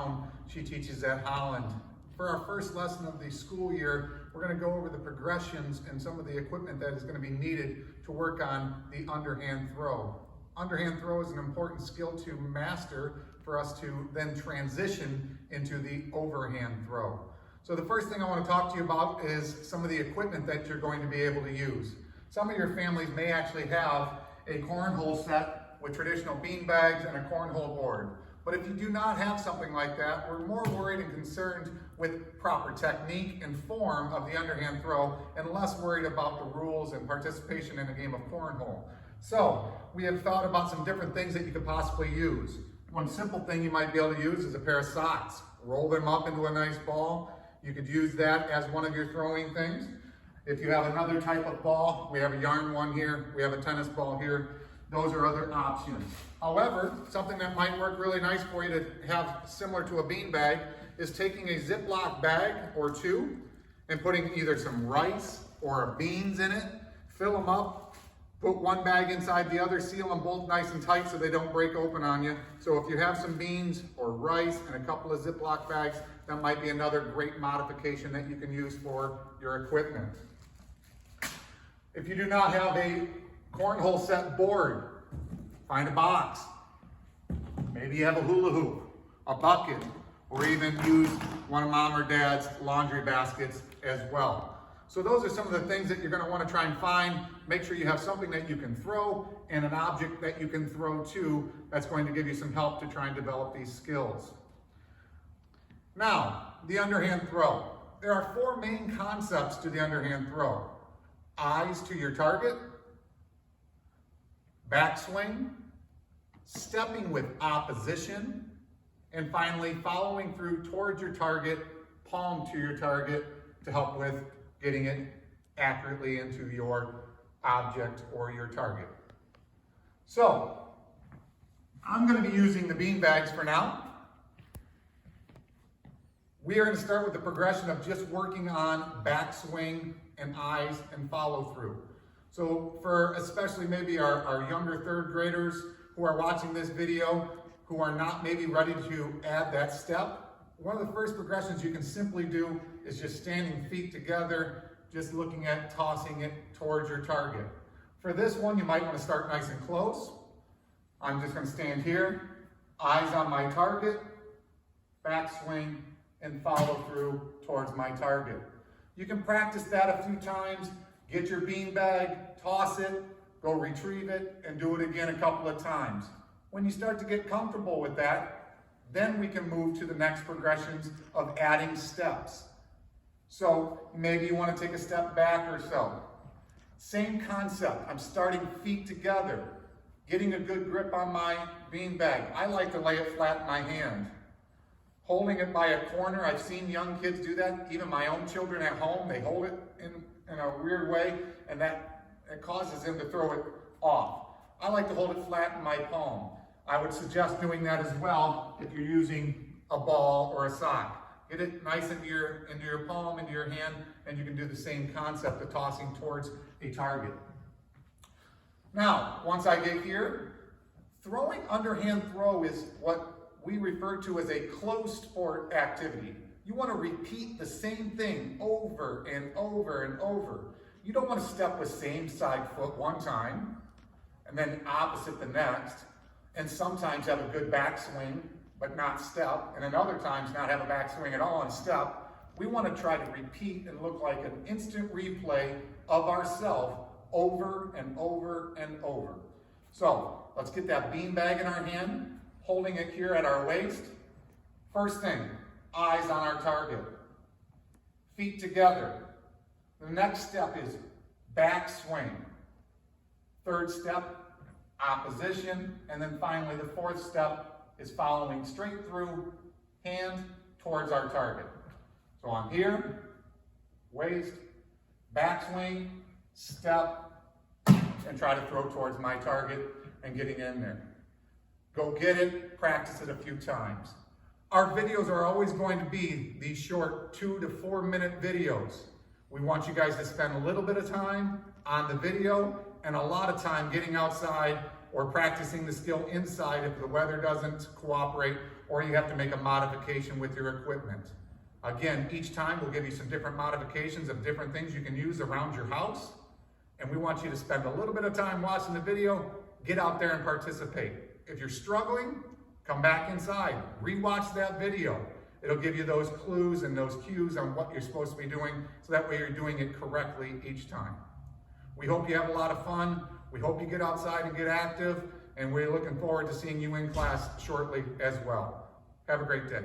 town. She teaches at Holland. For our first lesson of the school year, we're going to go over the progressions and some of the equipment that is going to be needed to work on the underhand throw. Underhand throw is an important skill to master for us to then transition into the overhand throw. So the first thing I want to talk to you about is some of the equipment that you're going to be able to use. Some of your families may actually have a cornhole set with traditional bean bags and a cornhole board. But if you do not have something like that, we're more worried and concerned with proper technique and form of the underhand throw and less worried about the rules and participation in a game of cornhole. So we have thought about some different things that you could possibly use. One simple thing you might be able to use is a pair of socks. Roll them up into a nice ball. You could use that as one of your throwing things. If you have another type of ball, we have a yarn one here, we have a tennis ball here. Those are other options. However, something that might work really nice for you to have similar to a bean bag is taking a Ziploc bag or two and putting either some rice or beans in it, fill them up, put one bag inside the other, seal them both nice and tight so they don't break open on you. So if you have some beans or rice and a couple of Ziploc bags, that might be another great modification that you can use for your equipment. If you do not have a cornhole set board, find a box. Maybe you have a hula hoop, a bucket, or even use one of mom or dad's laundry baskets as well. So those are some of the things that you're going to want to try and find. Make sure you have something that you can throw and an object that you can throw to that's going to give you some help to try and develop these skills. Now, the underhand throw. There are four main concepts to the underhand throw. Eyes to your target, backswing, stepping with opposition, and finally following through towards your target, palm to your target to help with getting it accurately into your object or your target. So, I'm going to be using the bean bags for now. We are going to start with the progression of just working on backswing and eyes and follow through. So for especially maybe our younger third graders who are watching this video, who are not maybe ready to add that step, one of the first progressions you can simply do is just standing feet together, just looking at tossing it towards your target. For this one, you might want to start nice and close. I'm just going to stand here, eyes on my target, backswing, and follow through towards my target. You can practice that a few times. Get your bean bag, toss it, go retrieve it, and do it again a couple of times. When you start to get comfortable with that, then we can move to the next progressions of adding steps. So maybe you want to take a step back or so. Same concept. I'm starting feet together, getting a good grip on my bean bag. I like to lay it flat in my hand. Holding it by a corner. I've seen young kids do that. Even my own children at home, they hold it in a weird way, and it causes them to throw it off. I like to hold it flat in my palm. I would suggest doing that as well if you're using a ball or a sock. Get it nice into your palm, into your hand, and you can do the same concept of tossing towards a target. Now, once I get here, throwing underhand throw is what we refer to as a closed sport activity. You want to repeat the same thing over and over and over. You don't want to step with same side foot one time and then opposite the next, and sometimes have a good backswing but not step, and then other times not have a backswing at all and step. We want to try to repeat and look like an instant replay of ourselves over and over and over. So let's get that bean bag in our hand, holding it here at our waist. First thing, eyes on our target. Feet together. The next step is backswing. Third step, opposition. And then finally, the fourth step is following straight through, hand towards our target. So I'm here, waist, backswing, step, and try to throw towards my target and getting in there. Go get it, practice it a few times. Our videos are always going to be these short 2 to 4 minute videos. We want you guys to spend a little bit of time on the video and a lot of time getting outside or practicing the skill inside if the weather doesn't cooperate, or you have to make a modification with your equipment. Again, each time we'll give you some different modifications of different things you can use around your house. And we want you to spend a little bit of time watching the video, get out there and participate. If you're struggling, come back inside, rewatch that video. It'll give you those clues and those cues on what you're supposed to be doing, so that way you're doing it correctly each time. We hope you have a lot of fun. We hope you get outside and get active, and we're looking forward to seeing you in class shortly as well. Have a great day.